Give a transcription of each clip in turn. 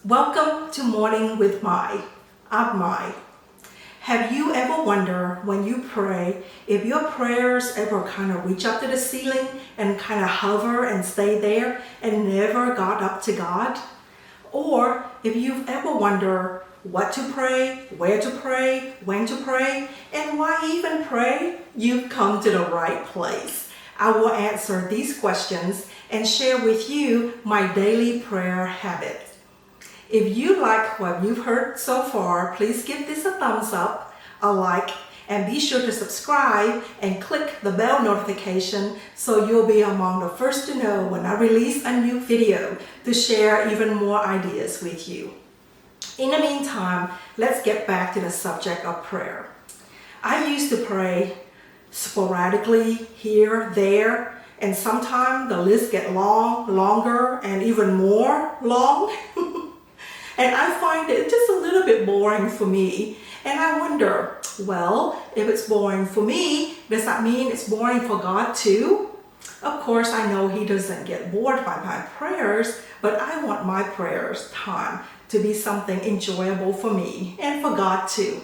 Welcome to Morning with Mai. I'm Mai. Have you ever wondered when you pray if your prayers ever kind of reach up to the ceiling and kind of hover and stay there and never got up to God? Or if you've ever wondered what to pray, where to pray, when to pray, and why even pray, you've come to the right place. I will answer these questions and share with you my daily prayer habit. If you like what you've heard so far, please give this a thumbs up, a like, and be sure to subscribe and click the bell notification so you'll be among the first to know when I release a new video to share even more ideas with you. In the meantime, let's get back to the subject of prayer. I used to pray sporadically here, there, and sometimes the list gets longer, and even more long. And I find it just a little bit boring for me. And I wonder, well, if it's boring for me, does that mean it's boring for God too? Of course, I know He doesn't get bored by my prayers, but I want my prayers time to be something enjoyable for me and for God too.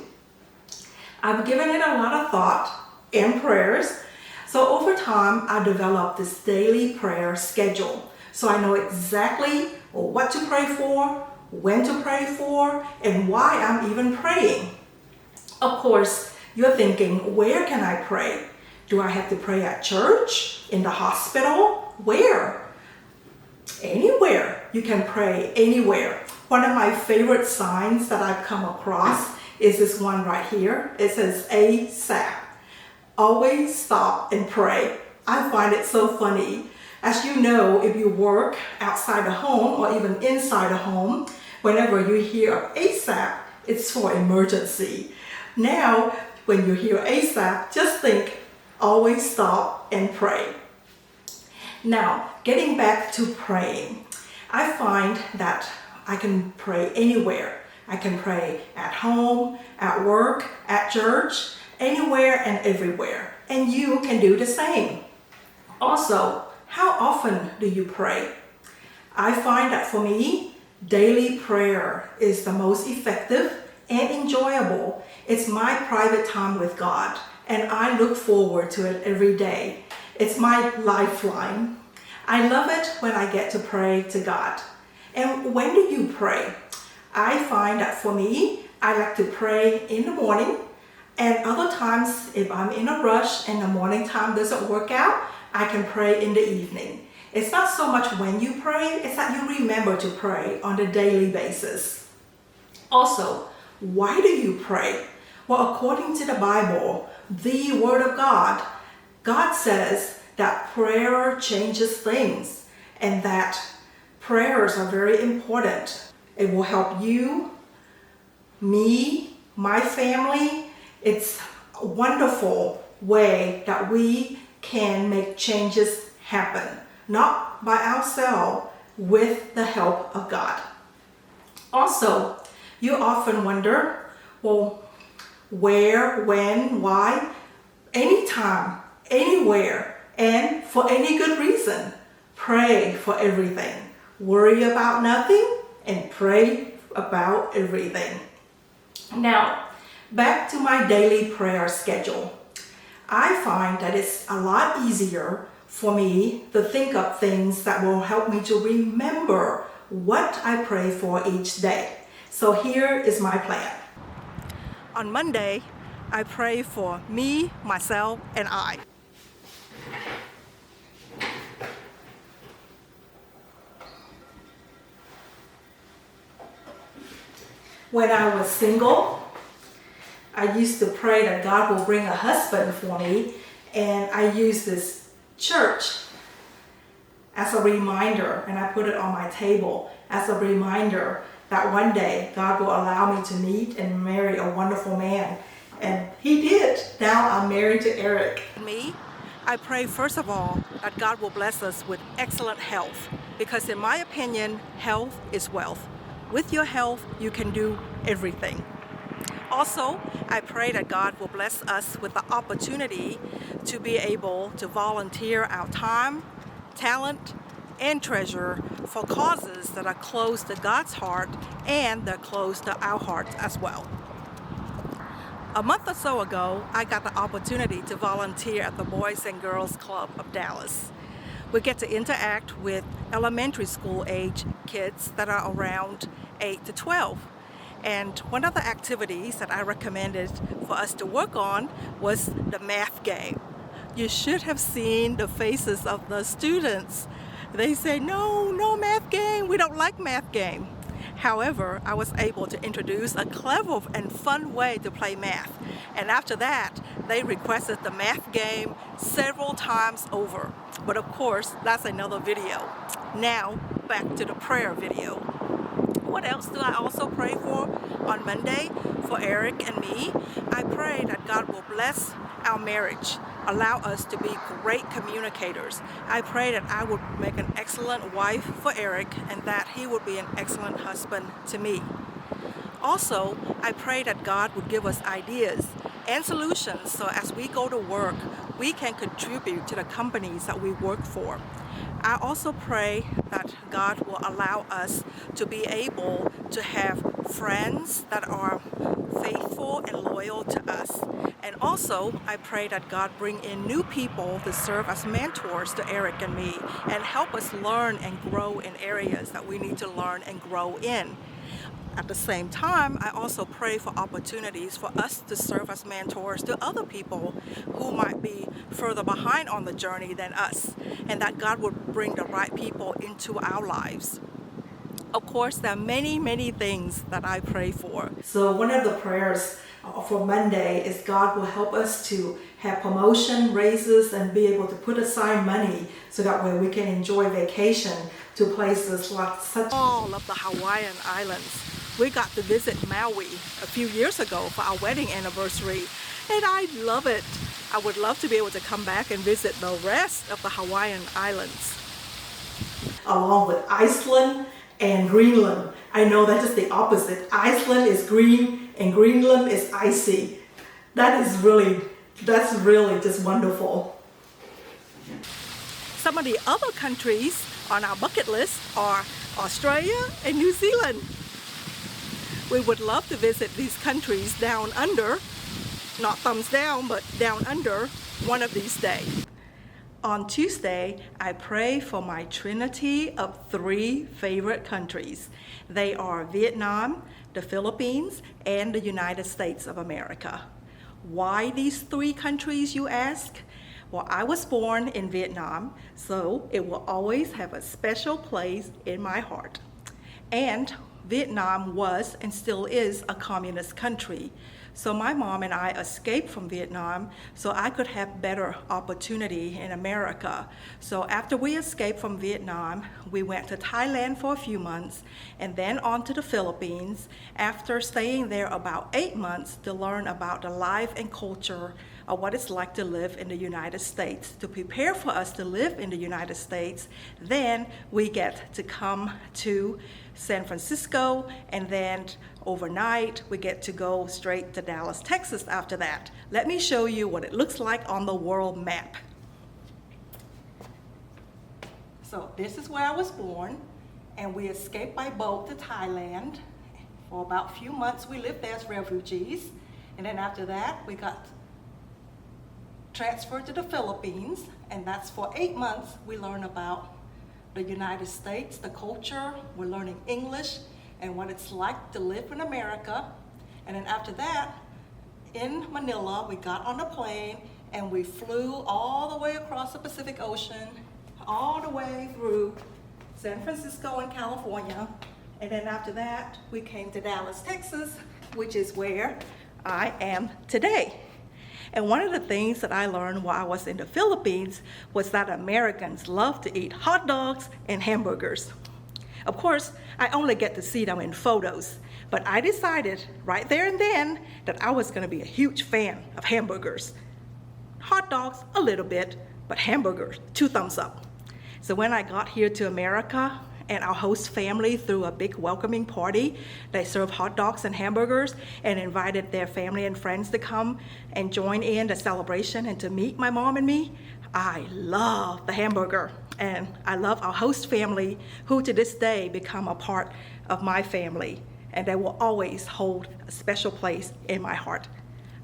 I've given it a lot of thought and prayers. So over time, I developed this daily prayer schedule. So I know exactly what to pray for, when to pray for, and why I'm even praying. Of course, you're thinking, where can I pray? Do I have to pray at church? In the hospital? Where? Anywhere. You can pray anywhere. One of my favorite signs that I've come across is this one right here. It says ASAP. Always stop and pray. I find it so funny. As you know, if you work outside the home or even inside the home, whenever you hear ASAP, it's for emergency. Now, when you hear ASAP, just think, always stop and pray. Now, getting back to praying, I find that I can pray anywhere. I can pray at home, at work, at church, anywhere and everywhere. And you can do the same. Also, how often do you pray? I find that for me, daily prayer is the most effective and enjoyable. It's my private time with God, and I look forward to it every day. It's my lifeline. I love it when I get to pray to God. And when do you pray? I find that for me, I like to pray in the morning, and other times, if I'm in a rush and the morning time doesn't work out, I can pray in the evening. It's not so much when you pray, it's that you remember to pray on a daily basis. Also, why do you pray? Well, according to the Bible, the Word of God, God says that prayer changes things and that prayers are very important. It will help you, me, my family. It's a wonderful way that we can make changes happen, not by ourselves, with the help of God. Also, you often wonder, well, where, when, why? Anytime, anywhere, and for any good reason. Pray for everything. Worry about nothing and pray about everything. Now, back to my daily prayer schedule. I find that it's a lot easier for me to think of things that will help me to remember what I pray for each day. So here is my plan. On Monday, I pray for me, myself, and I. When I was single, I used to pray that God will bring a husband for me, and I use this church as a reminder, and I put it on my table as a reminder that one day God will allow me to meet and marry a wonderful man. And He did. Now I'm married to Eric. Me, I pray first of all that God will bless us with excellent health, because in my opinion, health is wealth. With your health, you can do everything. Also, I pray that God will bless us with the opportunity to be able to volunteer our time, talent, and treasure for causes that are close to God's heart and they're close to our hearts as well. A month or so ago, I got the opportunity to volunteer at the Boys and Girls Club of Dallas. We get to interact with elementary school age kids that are around 8 to 12. And one of the activities that I recommended for us to work on was the math game. You should have seen the faces of the students. They say, no math game, we don't like math game. However, I was able to introduce a clever and fun way to play math. And after that, they requested the math game several times over. But of course, that's another video. Now, back to the prayer video. What else do I also pray for? On Monday, for Eric and me, I pray that God will bless our marriage, allow us to be great communicators. I pray that I would make an excellent wife for Eric and that he would be an excellent husband to me. Also, I pray that God would give us ideas and solutions so as we go to work, we can contribute to the companies that we work for. I also pray that God will allow us to be able to have friends that are faithful and loyal to us. And also, I pray that God bring in new people to serve as mentors to Eric and me and help us learn and grow in areas that we need to learn and grow in. At the same time, I also pray for opportunities for us to serve as mentors to other people who might be further behind on the journey than us, and that God would bring the right people into our lives. Of course, there are many things that I pray for. So one of the prayers for Monday is God will help us to have promotion, raises, and be able to put aside money so that way we can enjoy vacation to places like such all of the Hawaiian Islands. We got to visit Maui a few years ago for our wedding anniversary, and I love it. I would love to be able to come back and visit the rest of the Hawaiian Islands. Along with Iceland and Greenland. I know that is the opposite. Iceland is green and Greenland is icy. That's really just wonderful. Some of the other countries on our bucket list are Australia and New Zealand. We would love to visit these countries down under, not thumbs down, but down under one of these days. On Tuesday, I pray for my trinity of 3 favorite countries. They are Vietnam, the Philippines, and the United States of America. Why these 3 countries, you ask? Well, I was born in Vietnam, so it will always have a special place in my heart. And Vietnam was and still is a communist country. So my mom and I escaped from Vietnam so I could have better opportunity in America. So after we escaped from Vietnam, we went to Thailand for a few months and then on to the Philippines after staying there about 8 months to learn about the life and culture of what it's like to live in the United States. To prepare for us to live in the United States, then we get to come to San Francisco, and then overnight we get to go straight to Dallas, Texas after that. Let me show you what it looks like on the world map. So this is where I was born, and we escaped by boat to Thailand. For about a few months we lived there as refugees, and then after that we got transferred to the Philippines, and that's for 8 months we learned about the United States, the culture, we're learning English and what it's like to live in America. And then after that, in Manila, we got on a plane and we flew all the way across the Pacific Ocean, all the way through San Francisco and California. And then after that, we came to Dallas, Texas, which is where I am today. And one of the things that I learned while I was in the Philippines was that Americans love to eat hot dogs and hamburgers. Of course, I only get to see them in photos, but I decided right there and then that I was going to be a huge fan of hamburgers. Hot dogs, a little bit, but hamburgers, 2 thumbs up. So when I got here to America, and our host family threw a big welcoming party. They served hot dogs and hamburgers and invited their family and friends to come and join in the celebration and to meet my mom and me. I love the hamburger. And I love our host family, who to this day become a part of my family, and they will always hold a special place in my heart.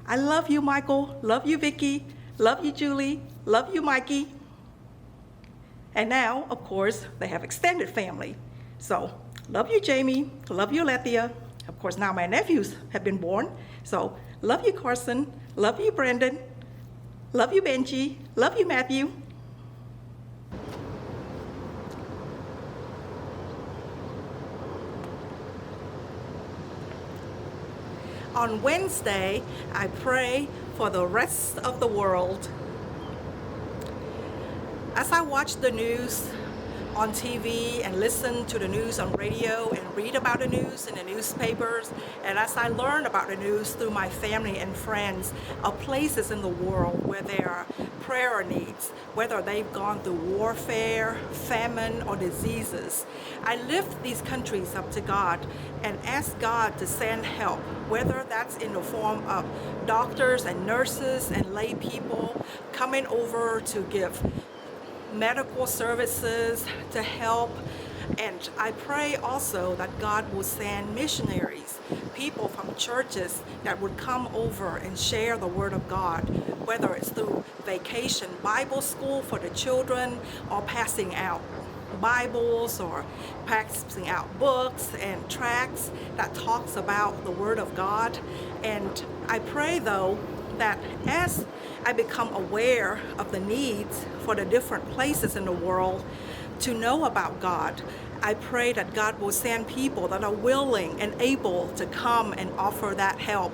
I love you, Michael. Love you, Vicki. Love you, Julie. Love you, Mikey. And now, of course, they have extended family. So, love you, Jamie. Love you, Lethea. Of course, now my nephews have been born. So, love you, Carson. Love you, Brandon. Love you, Benji. Love you, Matthew. On Wednesday, I pray for the rest of the world. As I watch the news on TV and listen to the news on radio and read about the news in the newspapers, and as I learn about the news through my family and friends of places in the world where there are prayer needs, whether they've gone through warfare, famine, or diseases, I lift these countries up to God and ask God to send help, whether that's in the form of doctors and nurses and lay people coming over to give medical services to help. And I pray also that God will send missionaries, people from churches that would come over and share the Word of God, whether it's through vacation Bible school for the children, or passing out Bibles, or passing out books and tracts that talks about the Word of God. And I pray, though, that as I become aware of the needs for the different places in the world to know about God, I pray that God will send people that are willing and able to come and offer that help.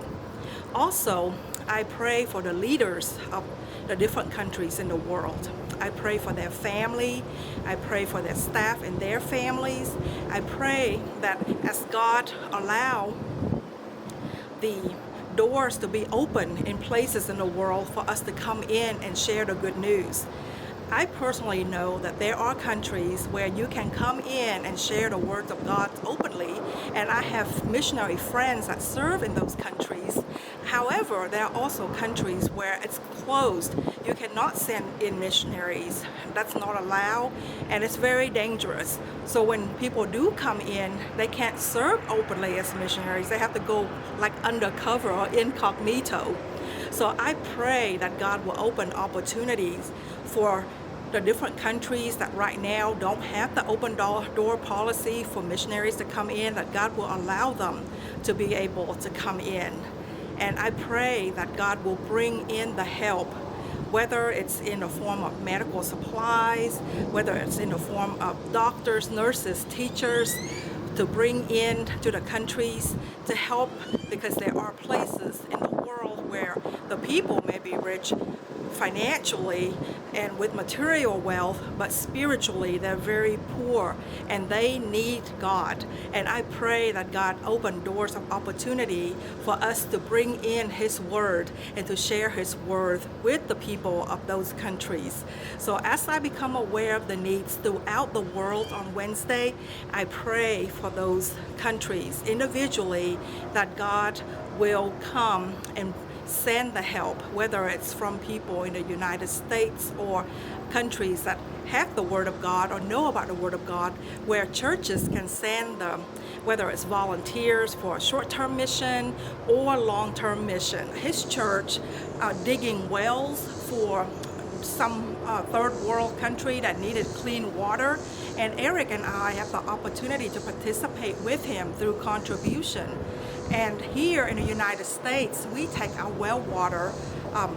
Also, I pray for the leaders of the different countries in the world. I pray for their family. I pray for their staff and their families. I pray that as God allow the doors to be open in places in the world for us to come in and share the good news. I personally know that there are countries where you can come in and share the words of God openly, and I have missionary friends that serve in those countries. However, there are also countries where it's closed. You cannot send in missionaries. That's not allowed, and it's very dangerous. So when people do come in, they can't serve openly as missionaries. They have to go like undercover or incognito. So I pray that God will open opportunities for the different countries that right now don't have the open door policy for missionaries to come in, that God will allow them to be able to come in. And I pray that God will bring in the help, whether it's in the form of medical supplies, whether it's in the form of doctors, nurses, teachers, to bring in to the countries to help, because there are places in the world where the people may be rich financially and with material wealth, but spiritually they're very poor and they need God. And I pray that God open doors of opportunity for us to bring in His Word and to share His Word with the people of those countries. So as I become aware of the needs throughout the world on Wednesday, I pray for those countries individually, that God will come and send the help, whether it's from people in the United States or countries that have the Word of God or know about the Word of God, where churches can send them, whether it's volunteers for a short-term mission or long-term mission. His church digging wells for some third world country that needed clean water, and Eric and I have the opportunity to participate with him through contribution. And here in the United States, we take our well water,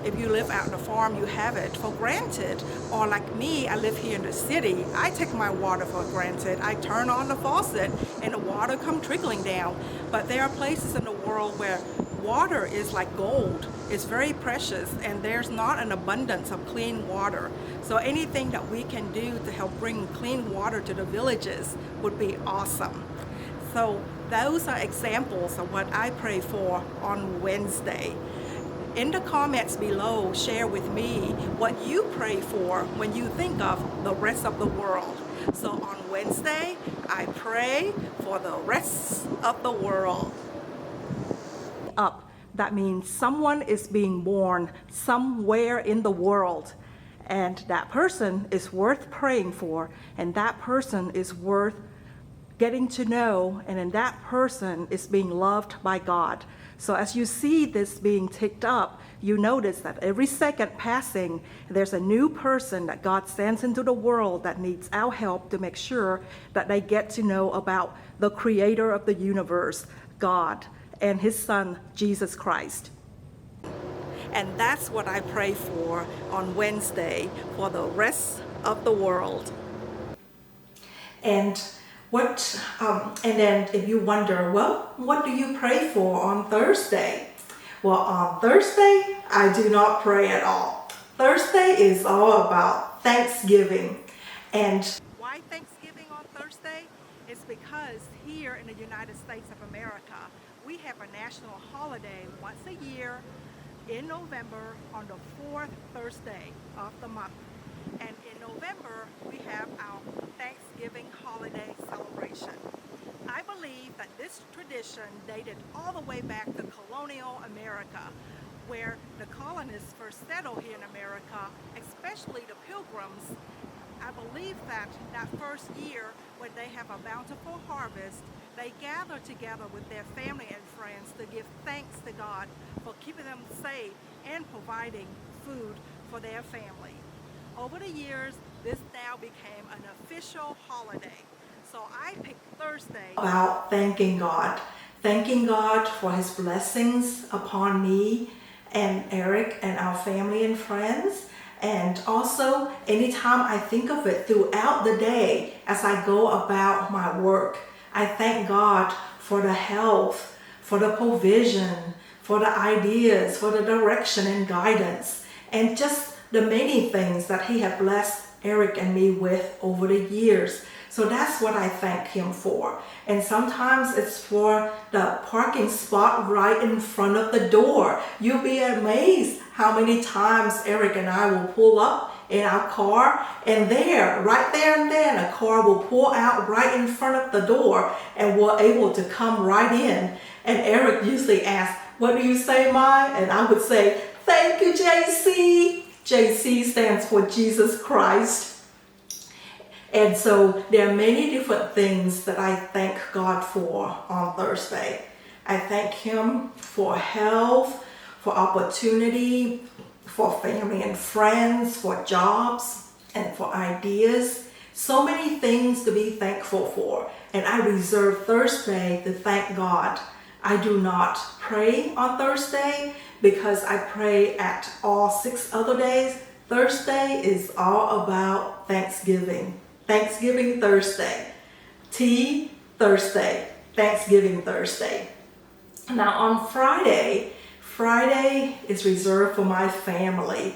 if you live out on the farm, you have it for granted. Or like me, I live here in the city, I take my water for granted. I turn on the faucet and the water comes trickling down. But there are places in the world where water is like gold. It's very precious, and there's not an abundance of clean water. So anything that we can do to help bring clean water to the villages would be awesome. So those are examples of what I pray for on Wednesday. In the comments below, share with me what you pray for when you think of the rest of the world. So on Wednesday, I pray for the rest of the world. Up, that means someone is being born somewhere in the world. and that person is worth praying for, and that person is worth getting to know, and then that person is being loved by God. So as you see this being ticked up, you notice that every second passing, there's a new person that God sends into the world that needs our help to make sure that they get to know about the creator of the universe, God, and his son, Jesus Christ. And that's what I pray for on Wednesday for the rest of the world. And then if you wonder, well, what do you pray for on Thursday? Well, on Thursday, I do not pray at all. Thursday is all about Thanksgiving. And why Thanksgiving on Thursday? It's because here in the United States of America, we have a national holiday once a year in November on the fourth Thursday of the month. And in November, we have our Thanksgiving holiday celebration. I believe that this tradition dated all the way back to colonial America, where the colonists first settled here in America, especially the Pilgrims. I believe that first year, when they have a bountiful harvest, they gather together with their family and friends to give thanks to God for keeping them safe and providing food for their family. Over the years, this now became an official holiday. So I picked Thursday about thanking God for his blessings upon me and Eric and our family and friends. And also, anytime I think of it throughout the day as I go about my work, I thank God for the health, for the provision, for the ideas, for the direction and guidance, and just the many things that he had blessed Eric and me with over the years. So that's what I thank him for. And sometimes it's for the parking spot right in front of the door. You'll be amazed how many times Eric and I will pull up in our car, and right there and then, a car will pull out right in front of the door, and we're able to come right in. And Eric usually asks, "What do you say, Mai?" And I would say, "Thank you, JC." JC stands for Jesus Christ. And so there are many different things that I thank God for on Thursday. I thank him for health, for opportunity, for family and friends, for jobs, and for ideas. So many things to be thankful for. And I reserve Thursday to thank God. I do not pray on Thursday because I pray at all 6 other days. Thursday is all about Thanksgiving. Thanksgiving Thursday. Tea Thursday. Thanksgiving Thursday. Now on Friday is reserved for my family.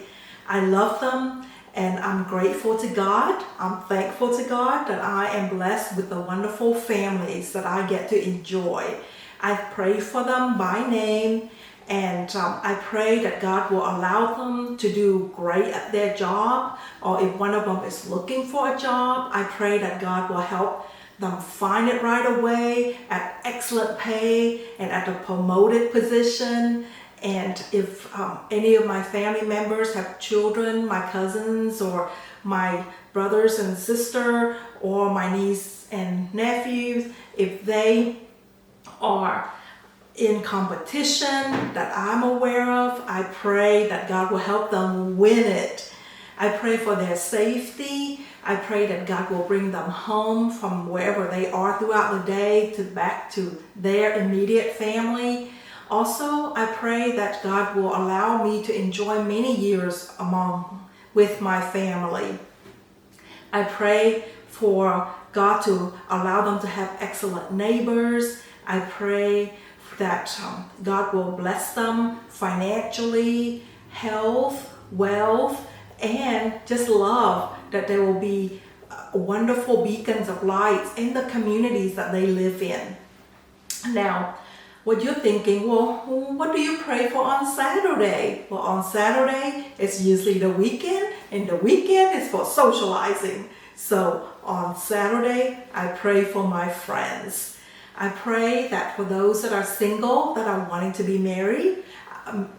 I love them and I'm grateful to God. I'm thankful to God that I am blessed with the wonderful families that I get to enjoy. I pray for them by name, and I pray that God will allow them to do great at their job, or if one of them is looking for a job, I pray that God will help them find it right away at excellent pay and at a promoted position. And if any of my family members have children, my cousins or my brothers and sister or my niece and nephews, if they are in competition that I'm aware of, I pray that God will help them win it. I pray for their safety. I pray that God will bring them home from wherever they are throughout the day back to their immediate family. Also, I pray that God will allow me to enjoy many years with my family. I pray for God to allow them to have excellent neighbors. I pray that God will bless them financially, health, wealth, and just love, that there will be wonderful beacons of light in the communities that they live in. Now, what you're thinking, well, what do you pray for on Saturday? Well, on Saturday, it's usually the weekend, and the weekend is for socializing. So on Saturday, I pray for my friends. I pray that for those that are single, that are wanting to be married,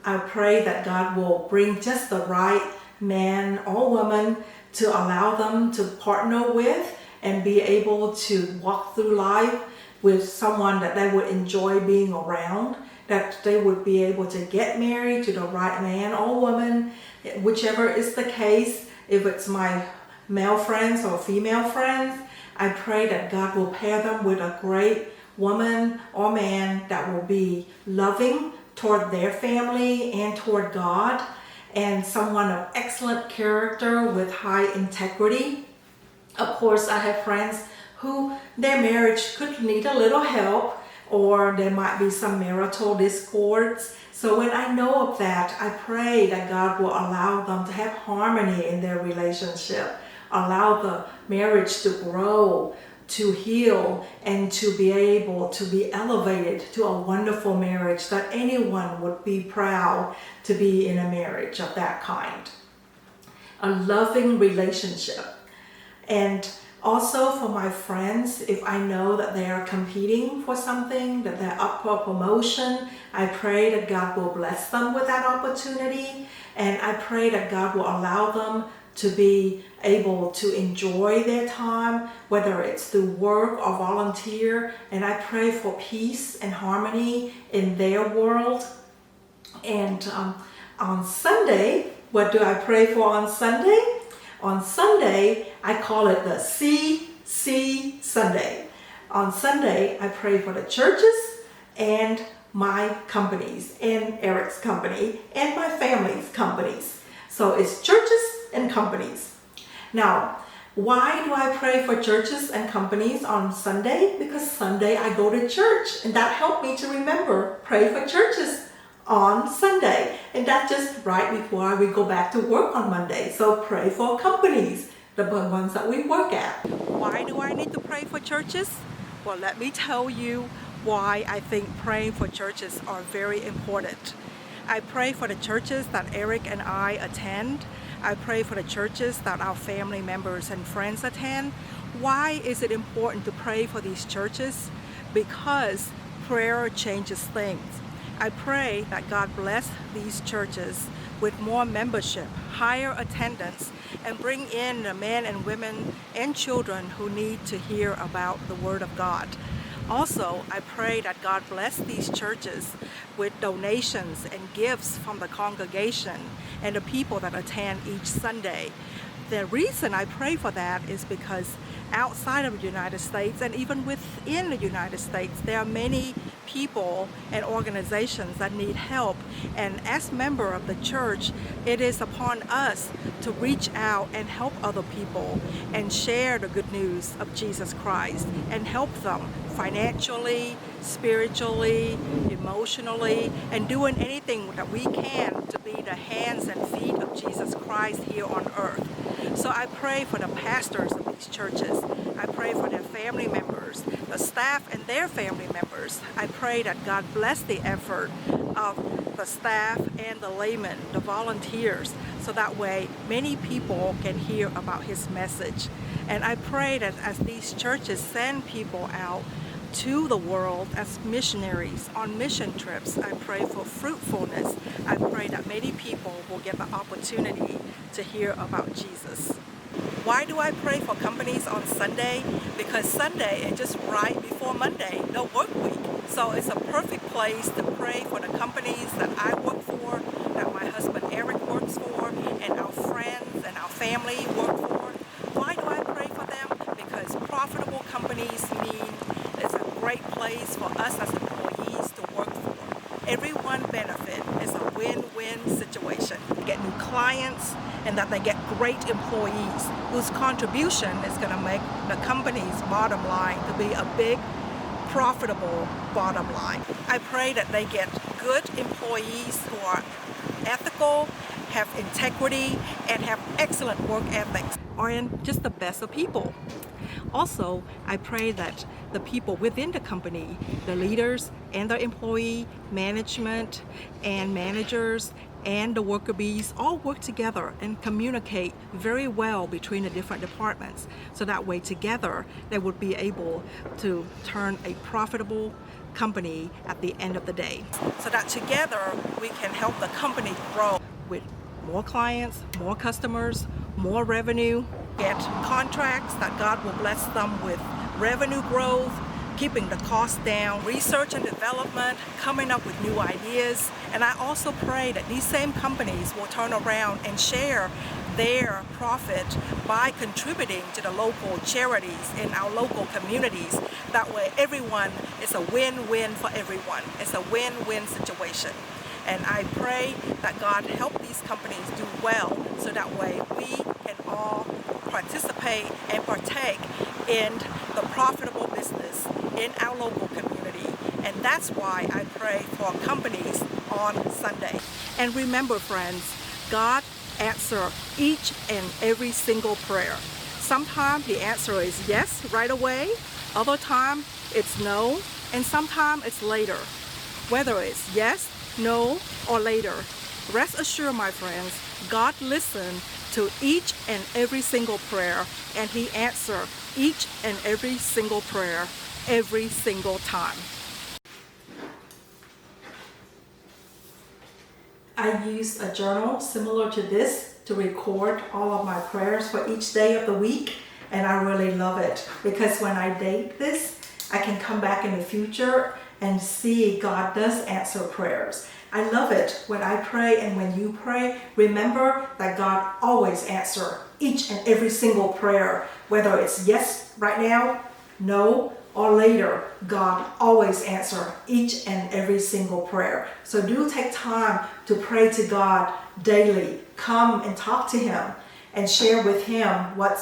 I pray that God will bring just the right man or woman to allow them to partner with and be able to walk through life with someone that they would enjoy being around, that they would be able to get married to the right man or woman, whichever is the case. If it's my male friends or female friends, I pray that God will pair them with a great woman or man that will be loving toward their family and toward God, and someone of excellent character with high integrity. Of course, I have friends who their marriage could need a little help, or there might be some marital discords. So when I know of that, I pray that God will allow them to have harmony in their relationship, allow the marriage to grow, to heal, and to be able to be elevated to a wonderful marriage that anyone would be proud to be in a marriage of that kind. A loving relationship. And also for my friends, if I know that they are competing for something, that they're up for promotion, I pray that God will bless them with that opportunity. And I pray that God will allow them to be able to enjoy their time, whether it's through work or volunteer. And I pray for peace and harmony in their world. And on Sunday, what do I pray for on Sunday? On Sunday, I call it the CC Sunday. On Sunday, I pray for the churches and my companies, and Eric's company, and my family's companies. So it's churches and companies. Now, why do I pray for churches and companies on Sunday? Because Sunday I go to church, and that helped me to remember, pray for churches on Sunday. And that's just right before we go back to work on Monday. So pray for companies, the ones that we work at. Why do I need to pray for churches? Well, let me tell you why I think praying for churches are very important. I pray for the churches that Eric and I attend. I pray for the churches that our family members and friends attend. Why is it important to pray for these churches? Because prayer changes things. I pray that God bless these churches with more membership, higher attendance, and bring in the men and women and children who need to hear about the Word of God. Also, I pray that God bless these churches with donations and gifts from the congregation and the people that attend each Sunday. The reason I pray for that is because outside of the United States and even within the United States, there are many people and organizations that need help. And as member of the church, it is upon us to reach out and help other people and share the good news of Jesus Christ and help them financially, spiritually, emotionally, and doing anything that we can to be the hands and feet of Jesus Christ here on earth. So I pray for the pastors of these churches. I pray for their family members, the staff and their family members. I pray that God bless the effort of the staff and the laymen, the volunteers, so that way many people can hear about His message. And I pray that as these churches send people out to the world as missionaries on mission trips, I pray for fruitfulness. I pray that many people will get the opportunity to hear about Jesus. Why do I pray for companies on Sunday? Because Sunday is just right before Monday, no work week. So it's a perfect place to pray for the companies that I work for, that my husband Eric works for, and our friends and our family work for. Why do I pray for them? Because profitable companies mean it's a great place for us as employees to work for. Everyone benefit. It's a win-win situation. They get new clients, and that they get great employees whose contribution is going to make the company's bottom line to be a big, profitable bottom line. I pray that they get good employees who are ethical, have integrity, and have excellent work ethics, and just the best of people. Also, I pray that the people within the company, the leaders and the employee, management and managers, and the worker bees all work together and communicate very well between the different departments. So that way together they would be able to turn a profitable company at the end of the day. So that together we can help the company grow with more clients, more customers, more revenue, get contracts that God will bless them with revenue growth, keeping the costs down, research and development, coming up with new ideas. And I also pray that these same companies will turn around and share their profit by contributing to the local charities in our local communities. That way everyone, it's a win-win for everyone. It's a win-win situation. And I pray that God help these companies do well so that way we can all participate and partake in the profitable business in our local community. And that's why I pray for companies on Sunday. And remember, friends, God answers each and every single prayer. Sometimes the answer is yes right away, other times it's no, and sometimes it's later. Whether it's yes, no, or later, rest assured, my friends, God listens to each and every single prayer, and He answers each and every single prayer every single time. I use a journal similar to this to record all of my prayers for each day of the week, and I really love it because when I date this, I can come back in the future and see God does answer prayers. I love it when I pray and when you pray. Remember that God always answers each and every single prayer, whether it's yes right now, no, or later. God always answers each and every single prayer. So do take time to pray to God daily. Come and talk to Him and share with Him what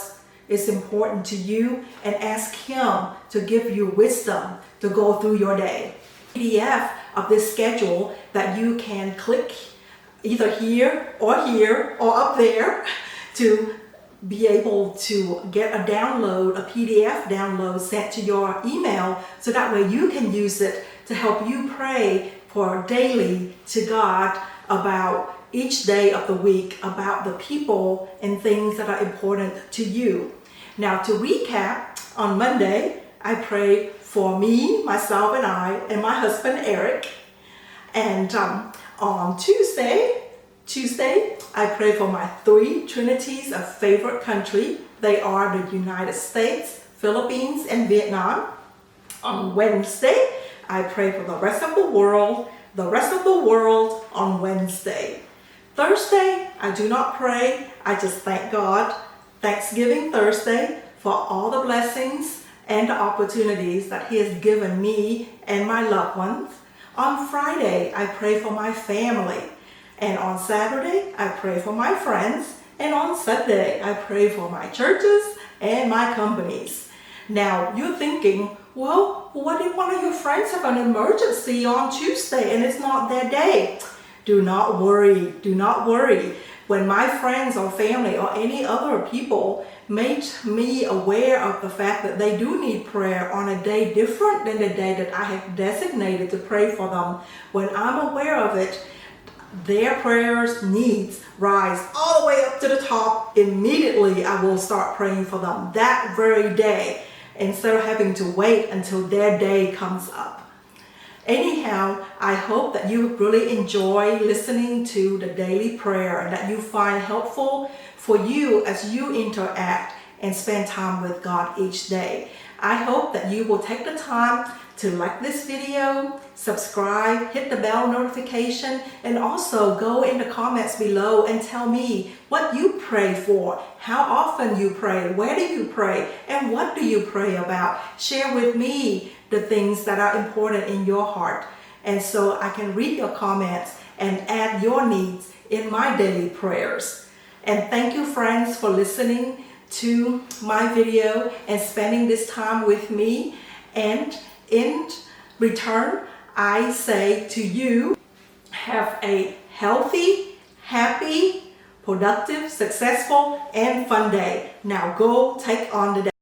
is important to you and ask Him to give you wisdom to go through your day. PDF of this schedule that you can click either here or up there to be able to get a download, a PDF download sent to your email, so that way you can use it to help you pray for daily to God about each day of the week, about the people and things that are important to you. Now, to recap, on Monday, I prayed for me, myself, and my husband, Eric. And on Tuesday, I pray for my 3 Trinities of favorite country. They are the United States, Philippines, and Vietnam. On Wednesday, I pray for the rest of the world on Wednesday. Thursday, I do not pray. I just thank God. Thanksgiving Thursday for all the blessings and the opportunities that He has given me and my loved ones. On Friday, I pray for my family. And on Saturday, I pray for my friends. And on Sunday, I pray for my churches and my companies. Now, you're thinking, well, what if one of your friends have an emergency on Tuesday and it's not their day? Do not worry. Do not worry. When my friends or family or any other people made me aware of the fact that they do need prayer on a day different than the day that I have designated to pray for them, when I'm aware of it, their prayers needs rise all the way up to the top. Immediately I will start praying for them that very day instead of having to wait until their day comes up. Anyhow, I hope that you really enjoy listening to the daily prayer and that you find helpful for you as you interact and spend time with God each day. I hope that you will take the time to like this video, subscribe, hit the bell notification, and also go in the comments below and tell me what you pray for, how often you pray, where do you pray, and what do you pray about. Share with me the things that are important in your heart, and so I can read your comments and add your needs in my daily prayers. And thank you, friends, for listening to my video and spending this time with me. And in return, I say to you, have a healthy, happy, productive, successful, and fun day. Now go take on the day.